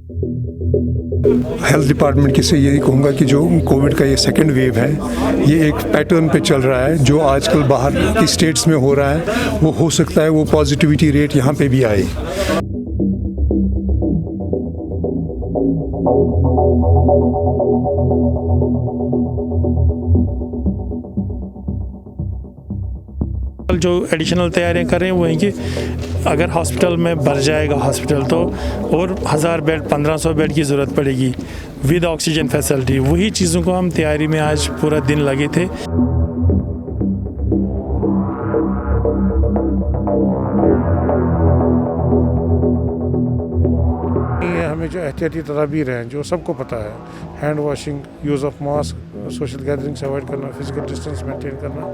Health department से यही कहूँगा कि जो कोविड का ये सेकंड वेव है, ये एक पैटर्न पे चल रहा है। जो आजकल बाहर की स्टेट्स में हो रहा है, वो हो सकता है वो पॉजिटिविटी रेट यहाँ पे भी आए। जो एडिशनल तैयारियां कर रहे हैं वो हैं कि अगर हॉस्पिटल में भर जाएगा हॉस्पिटल तो और 1000 बेड 1500 बेड की ज़रूरत पड़ेगी विद ऑक्सीजन फैसिलिटी। वही चीज़ों को हम तैयारी में आज पूरा दिन लगे थे। हमें जो एहतियाती तदाबीर हैं जो सबको पता है, hand washing, use of mask, social gatherings avoid करना, फिजिकल डिस्टेंस मेंटेन करना,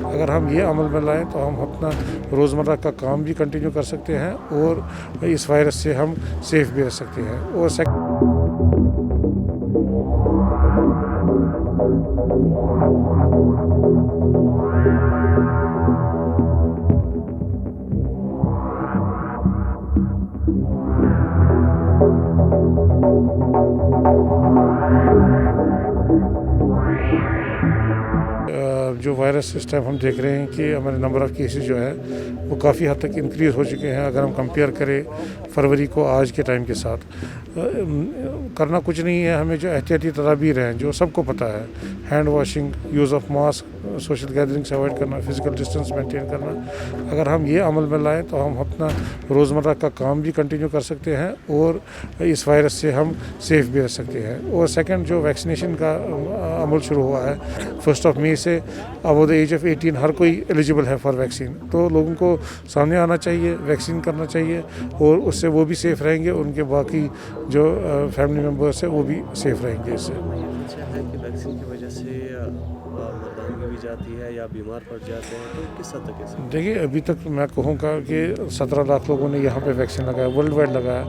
अगर हम ये अमल में लाएं तो हम अपना रोज़मर्रा का काम भी कंटिन्यू कर सकते हैं और इस वायरस से हम सेफ भी रह सकते हैं। और जो वायरस इस टाइम हम देख रहे हैं कि हमारे नंबर ऑफ़ केसेस जो है वो काफ़ी हद तक इंक्रीज़ हो चुके हैं। अगर हम कंपेयर करें फरवरी को आज के टाइम के साथ, करना कुछ नहीं है। हमें जो एहतियाती तदाबीर हैं जो सबको पता है, hand washing, use of mask, social gatherings avoid करना, फिजिकल डिस्टेंस मेंटेन करना, अगर हम ये अमल में लाएं तो हम अपना रोज़मर्रा का काम भी कंटिन्यू कर सकते हैं और इस वायरस से हम सेफ भी रह सकते हैं। और सेकंड, जो वैक्सीनेशन का अमल शुरू हुआ है 1 मई से, अबव द एज ऑफ 18 हर कोई एलिजिबल है फॉर वैक्सीन। तो लोगों को सामने आना चाहिए, वैक्सीन करना चाहिए और उससे वो भी सेफ़ रहेंगे, उनके बाकी जो फैमिली मेम्बर्स हैं वो भी सेफ़ रहेंगे इससे। अच्छा है कि वैक्सीन की वजह से मरदानगी भी जाती है या बीमार पड़ जाते हैं, तो किस हद तक ऐसा? देखिए, अभी तक मैं कहूँगा कि 17 लाख लोगों ने यहाँ पे वैक्सीन लगाया, वर्ल्ड वाइड लगाया,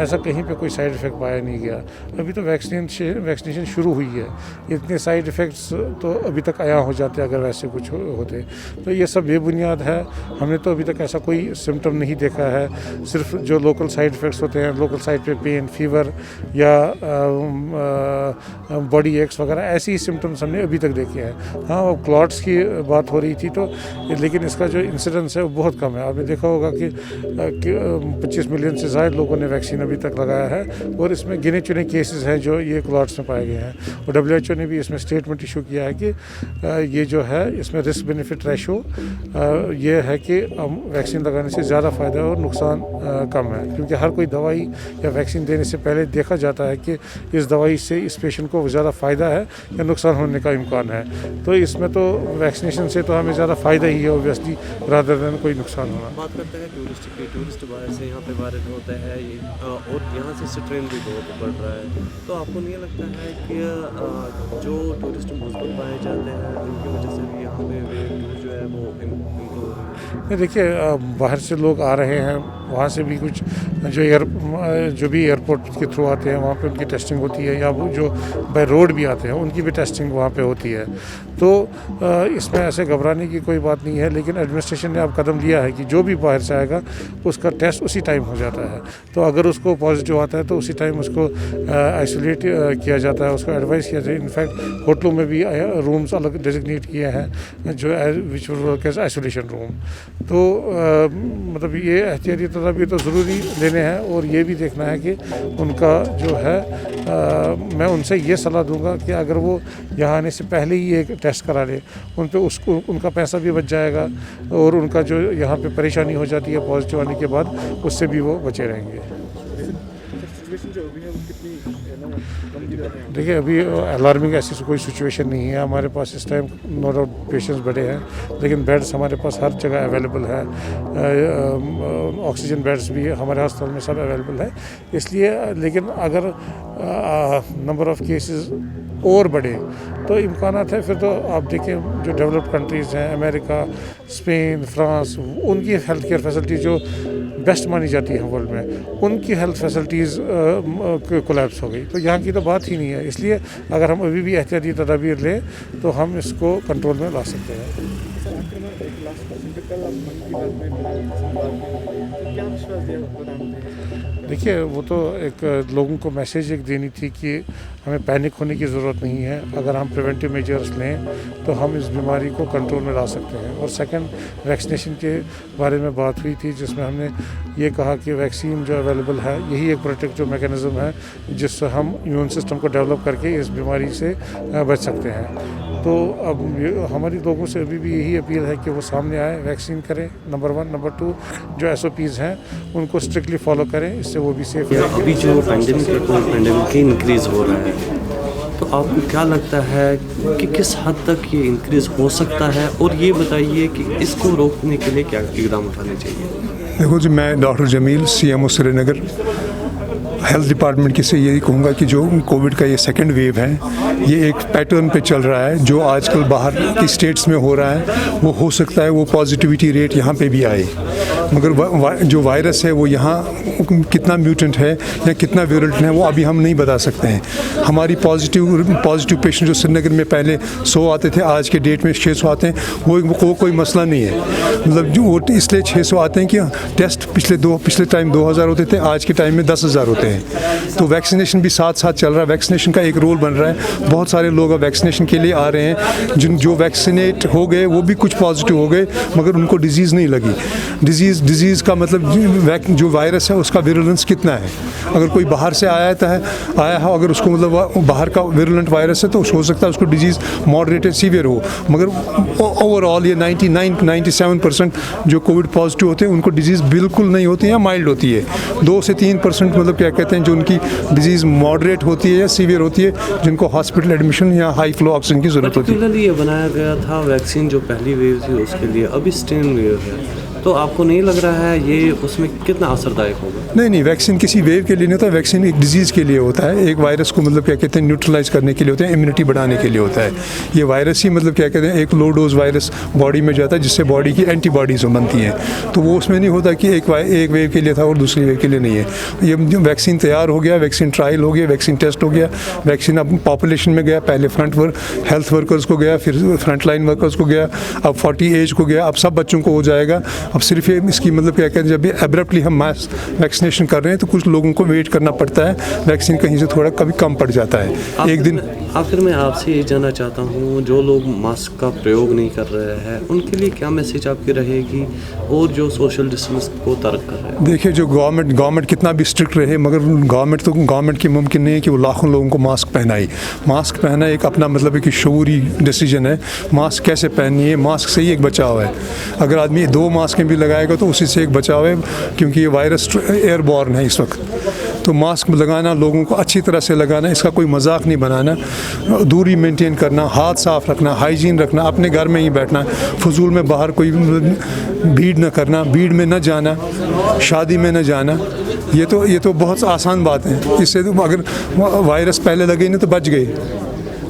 ऐसा कहीं पे कोई साइड इफ़ेक्ट पाया नहीं गया। अभी तो वैक्सीनेशन शुरू हुई है, इतने साइड इफ़ेक्ट्स तो अभी तक आया हो जाते अगर वैसे कुछ होते। तो ये सब बेबुनियाद है। हमने तो अभी तक ऐसा कोई सिम्टम नहीं देखा है। सिर्फ जो लोकल साइड इफ़ेक्ट्स होते हैं, लोकल साइड पे पेन, फीवर या बॉडी एक्स वगैरह, ऐसे ही सिम्टम्स हमने अभी तक देखे हैं। हाँ, क्लॉट्स की बात हो रही थी तो, लेकिन इसका जो इंसिडेंस है वो बहुत कम है। आपने देखा होगा कि 25 मिलियन से ज़्यादा लोगों ने वैक्सीन अभी तक लगाया है और इसमें गिने चुने केसेस हैं जो ये क्लॉट्स में पाए गए हैं। और WHO ने भी इसमें स्टेटमेंट इशू किया है कि ये जो है इसमें रिस्क बेनिफिट रेशो ये है कि वैक्सीन लगाने से ज़्यादा फ़ायदा और नुकसान कम है, क्योंकि हर कोई दवाई या वैक्सीन देने से पहले देखा जाता है कि इस दवाई से इस पेशेंट को ज़्यादा फ़ायदा है या नुकसान होने का इम्कान है। तो इसमें तो वैक्सीनेशन से तो हमें ज़्यादा फ़ायदा ही है ऑब्वियसली, रादर देन कोई नुकसान होना। बात करते हैं टूरिस्ट बाहर से यहाँ पे वायरस होता है और यहाँ से स्ट्रेन भी बहुत बढ़ रहा है, तो आपको नहीं लगता है कि जो टूरिस्ट मुस्बत पाए जाते हैं उनकी वजह से भी यहाँ पे वेव जो है वो इम्प्रूव हो रही है? देखिए, बाहर से लोग आ रहे हैं, वहाँ से भी कुछ जो भी एयरपोर्ट के थ्रू आते हैं वहाँ पे उनकी टेस्टिंग होती है, या वो जो बाय रोड भी आते हैं उनकी भी टेस्टिंग वहाँ पे होती है। तो इसमें ऐसे घबराने की कोई बात नहीं है, लेकिन एडमिनिस्ट्रेशन ने अब कदम लिया है कि जो भी बाहर से आएगा उसका टेस्ट उसी टाइम हो जाता है। तो अगर उसको पॉजिटिव आता है तो उसी टाइम उसको आइसोलेट किया जाता है, उसको एडवाइस किया जाता है। इनफैक्ट होटलों में भी रूम्स अलग डेजिग्नेट किए हैं जो which will work as isolation room. तो मतलब ये एहतियाती तदाबीर तो ज़रूरी लेने हैं और ये भी देखना है कि उनका जो है मैं उनसे ये सलाह दूंगा कि अगर वो यहाँ आने से पहले ही एक टेस्ट करा ले, उन पे उसको उनका पैसा भी बच जाएगा और उनका जो यहाँ पे परेशानी हो जाती है पॉजिटिव आने के बाद, उससे भी वो बचे रहेंगे। देखिए, अभी अलार्मिंग ऐसी कोई सिचुएशन नहीं है हमारे पास इस टाइम। नो डाउट पेशेंट्स बड़े हैं, लेकिन बेड्स हमारे पास हर जगह अवेलेबल है। ऑक्सीजन बेड्स भी हमारे अस्पताल में सब अवेलेबल है। इसलिए, लेकिन अगर नंबर ऑफ़ केसेस और बढ़े तो इम्कानात है, फिर तो आप देखें जो डेवलप्ड कंट्रीज़ हैं, अमेरिका, स्पेन, फ्रांस, उनकी हेल्थ केयर फैसिलिटी जो बेस्ट मानी जाती है वर्ल्ड में, उनकी हेल्थ फैसिलिटीज़ कोलैप्स हो गई। तो यहाँ की तो बात ही नहीं है। इसलिए अगर हम अभी भी एहतियाती तदाबीर लें तो हम इसको कंट्रोल में ला सकते हैं। देखिए वो तो एक लोगों को मैसेज एक देनी थी कि हमें पैनिक होने की ज़रूरत नहीं है। अगर हम प्रिवेंटिव मेजर्स लें तो हम इस बीमारी को कंट्रोल में ला सकते हैं। और सेकंड, वैक्सीनेशन के बारे में बात हुई थी जिसमें हमने ये कहा कि वैक्सीन जो अवेलेबल है यही एक प्रोटेक्टिव मैकेनिज़्म है जिससे हम इम्यून सिस्टम को डेवलप करके इस बीमारी से बच सकते हैं। तो अब हमारी लोगों से अभी भी यही अपील है कि वो सामने आए, वैक्सीन करें, नंबर 1। नंबर 2, जो SOPs हैं उनको स्ट्रिक्टली फॉलो करें, इससे वो भी सेफ या रहेंगे। अभी जो पैंडेमिक इंक्रीज़ हो रहा है, तो आपको क्या लगता है कि किस हद तक ये इंक्रीज़ हो सकता है, और ये बताइए कि इसको रोकने के लिए क्या इकदाम उठाने चाहिए? देखो जी, मैं doctor Jamil, CMO Srinagar, health department की से यही कहूँगा कि जो कोविड का ये सेकंड वेव है ये एक पैटर्न पे चल रहा है। जो आजकल बाहर की स्टेट्स में हो रहा है वो हो सकता है वो पॉजिटिविटी रेट यहाँ पे भी आए, मगर जो वायरस है वो यहाँ कितना म्यूटेंट है या कितना विरल्ट है वो अभी हम नहीं बता सकते हैं। हमारी पॉजिटिव पेशेंट जो श्रीनगर में पहले 100 आते थे, आज के डेट में 600 आते हैं, वो कोई मसला नहीं है। मतलब जो वो इसलिए 600 आते हैं कि टेस्ट पिछले टाइम 2000 होते थे, आज के टाइम में 10,000 होते हैं। तो वैक्सीनेशन भी साथ साथ चल रहा है, वैक्सीनेशन का एक रोल बन रहा है। बहुत सारे लोग अब वैक्सीनेशन के लिए आ रहे हैं, जो वैक्सीनेट हो गए वो भी कुछ पॉजिटिव हो गए मगर उनको डिजीज़ नहीं लगी। डिजीज़ का मतलब जो वायरस है उसका विरुलेंस कितना है। अगर कोई बाहर से आया है, अगर उसको मतलब बाहर का विरुलेंट वायरस है तो हो सकता है उसको डिजीज़ मॉडरेट सीवियर हो, मगर ओवरऑल ये 97% जो कोविड पॉजिटिव होते हैं उनको डिजीज़ बिल्कुल नहीं होती है या माइल्ड होती है। 2 से 3% मतलब क्या कहते हैं जो उनकी डिजीज़ मॉडरेट होती है या सीवियर होती है, जिनको हॉस्पिटल एडमिशन या हाई फ्लो ऑक्सीजन की ज़रूरत होती है। ये बनाया गया था वैक्सीन जो पहली वेव थी उसके लिए, अभी स्ट्रेन वेव है, तो आपको नहीं लग रहा है ये उसमें कितना असरदायक होगा? नहीं, वैक्सीन किसी वेव के लिए नहीं होता, वैक्सीन एक डिजीज़ के लिए होता है, एक वायरस को मतलब क्या कहते हैं न्यूट्रलाइज करने के लिए होता है, इम्यूनिटी बढ़ाने के लिए होता है। ये वायरस ही मतलब क्या कहते हैं एक लो डोज वायरस बॉडी में जाता है जिससे बॉडी की एंटीबॉडीज़ बनती हैं, तो वो उसमें नहीं होता कि एक वेव के लिए था और दूसरी वेव के लिए नहीं है। ये वैक्सीन तैयार हो गया, वैक्सीन ट्रायल हो गया, वैक्सीन टेस्ट हो गया, वैक्सीन अब पॉपुलेशन में गया, पहले हेल्थ वर्कर्स को गया, फिर फ्रंट लाइन वर्कर्स को गया, अब 40 एज को गया, अब सब बच्चों को हो जाएगा। अब सिर्फ ये इसकी मतलब क्या कहते हैं जब भी एब्रप्टली हम मास वैक्सीनेशन कर रहे हैं तो कुछ लोगों को वेट करना पड़ता है, वैक्सीन कहीं से थोड़ा कभी कम पड़ जाता है एक दिन। आखिर में आपसे ये जानना चाहता हूँ, जो लोग मास्क का प्रयोग नहीं कर रहे हैं उनके लिए क्या मैसेज आपकी रहेगी, और जो सोशल डिस्टेंस को तर्क कर रहे हैं? देखिए, जो गवर्नमेंट कितना भी स्ट्रिक्ट रहे मगर गवर्नमेंट की मुमकिन नहीं है कि वो लाखों लोगों को मास्क पहनाए। मास्क पहना एक अपना मतलब है कि शऊरी डिसीजन है। मास्क कैसे पहननी है, मास्क से ही एक बचाव है। अगर आदमी 2 मास्कें भी लगाएगा तो उसी से एक बचाव है, क्योंकि ये वायरस एयरबॉर्न है इस वक्त। तो मास्क लगाना, लोगों को अच्छी तरह से लगाना, इसका कोई मजाक नहीं बनाना, दूरी मेंटेन करना, हाथ साफ रखना, हाइजीन रखना, अपने घर में ही बैठना, फजूल में बाहर कोई भीड़ न करना, भीड़ में न जाना, शादी में न जाना। ये तो बहुत आसान बात है। इससे तो अगर वायरस पहले लगे नहीं तो बच गए,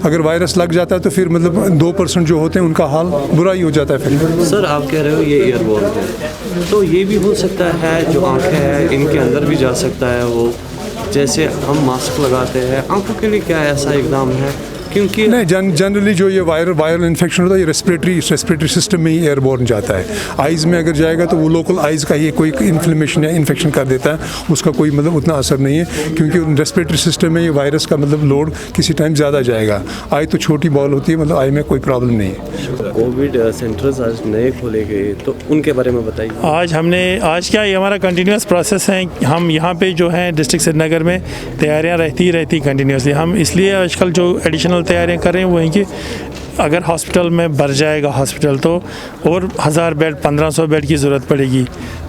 अगर वायरस लग जाता है तो फिर मतलब 2% जो होते हैं उनका हाल बुरा ही हो जाता है फिर। सर, आप कह रहे हो ये एयरबॉर्न है, तो ये भी हो सकता है जो आंखें हैं इनके अंदर भी जा सकता है वो, जैसे हम मास्क लगाते हैं, आंखों के लिए क्या ऐसा इकदाम है? क्योंकि नहीं, जनरली जो ये वायरल इन्फेक्शन होता है ये रेस्पिरेटरी सिस्टम में ही एयरबोर्न जाता है। आइज़ में अगर जाएगा तो वो लोकल आइज़ का ही कोई इन्फ्लेमेशन या इन्फेक्शन कर देता है, उसका कोई मतलब उतना असर नहीं है, क्योंकि रेस्पिरेटरी सिस्टम में ये वायरस का मतलब लोड किसी टाइम ज़्यादा जाएगा। आई तो छोटी बॉल होती है, मतलब आई में कोई प्रॉब्लम नहीं है। कोविड सेंटर्स आज नए खोले गए, तो उनके बारे में बताइए। आज क्या ये हमारा कंटिन्यूस प्रोसेस है। हम यहाँ पे जो है डिस्ट्रिक्ट श्रीनगर में तैयारियाँ रहती कंटिन्यूसली। हम इसलिए आजकल जो एडिशनल तैयारियां कर रहे हैं वो हैं कि अगर हॉस्पिटल में भर जाएगा हॉस्पिटल तो और 1000 बेड 1500 बेड की ज़रूरत पड़ेगी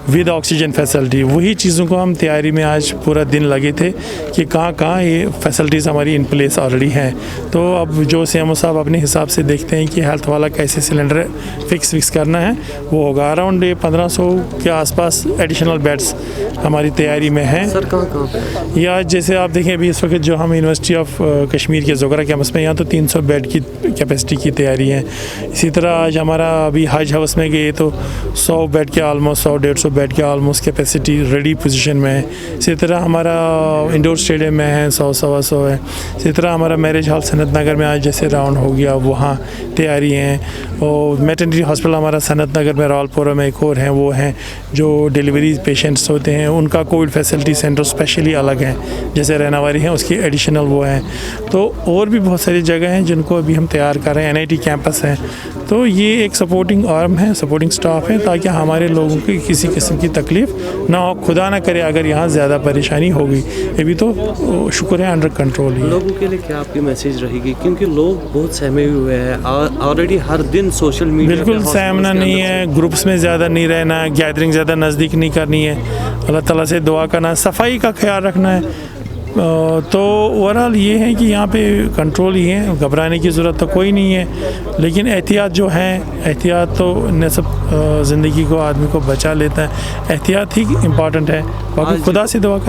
विद ऑक्सीजन फैसिलिटी। वही चीज़ों को हम तैयारी में आज पूरा दिन लगे थे कि कहाँ ये फैसिलिटीज़ हमारी इन प्लेस ऑलरेडी हैं। तो अब जो CMO साहब अपने हिसाब से देखते हैं कि हेल्थ वाला कैसे सिलेंडर फिक्स करना है, वो होगा। अराउंड 1500 के आसपास एडिशनल बेड्स हमारी तैयारी में हैं। सर, कहाँ पे? या जैसे आप देखें अभी इस वक्त जो हम यूनिवर्सिटी ऑफ कश्मीर के ज़ोगरा कैंपस में, यहाँ तो 300 बेड की कैपेसिटी की तैयारी है। इसी तरह आज हमारा अभी हज हाउस में गए तो 100 बेड के ऑलमोस्ट 100-150 बेड के ऑलमोस्ट कैपेसिटी रेडी पोजीशन में है। इसी तरह हमारा इंडोर स्टेडियम में है 100-125 है। इसी तरह हमारा मैरिज हॉल सनत नगर में आज जैसे राउंड हो गया वहाँ तैयारी हैं। और मैटरनिटी हॉस्पिटल हमारा सनत नगर में रावलपुरा में एक और हैं, वो हैं जो डिलीवरी पेशेंट्स होते हैं उनका कोविड फैसिलिटी सेंटर स्पेशली अलग हैं, जैसे रहनावारी हैं उसकी एडिशनल वो हैं। तो और भी बहुत सारी जगह हैं जिनको अभी हम तैयार कर रहे हैं। NIT कैंपस है, तो ये एक सपोर्टिंग आर्म है, सपोर्टिंग स्टाफ है, ताकि हमारे लोगों की किसी किस्म की तकलीफ़ ना हो। खुदा ना करे अगर यहाँ ज़्यादा परेशानी होगी, अभी तो शुक्र है अंडर कंट्रोल ही है। लोगों के लिए क्या आपकी मैसेज रहेगी, क्योंकि लोग बहुत सहमे हुए हैं ऑलरेडी हर दिन सोशल मीडिया बिल्कुल सहमना नहीं है, ग्रुप्स में ज़्यादा नहीं रहना है, गैदरिंग ज़्यादा नज़दीक नहीं करनी है, अल्लाह ताला से दुआ करना है, सफाई का ख्याल रखना है। तो ओवरऑल ये है कि यहाँ पे कंट्रोल ही है, घबराने की ज़रूरत तो कोई नहीं है, लेकिन एहतियात जो है, एहतियात तो न सब ज़िंदगी को आदमी को बचा लेता है, एहतियात ही इम्पॉर्टेंट है। बाकी खुदा से दुआ कर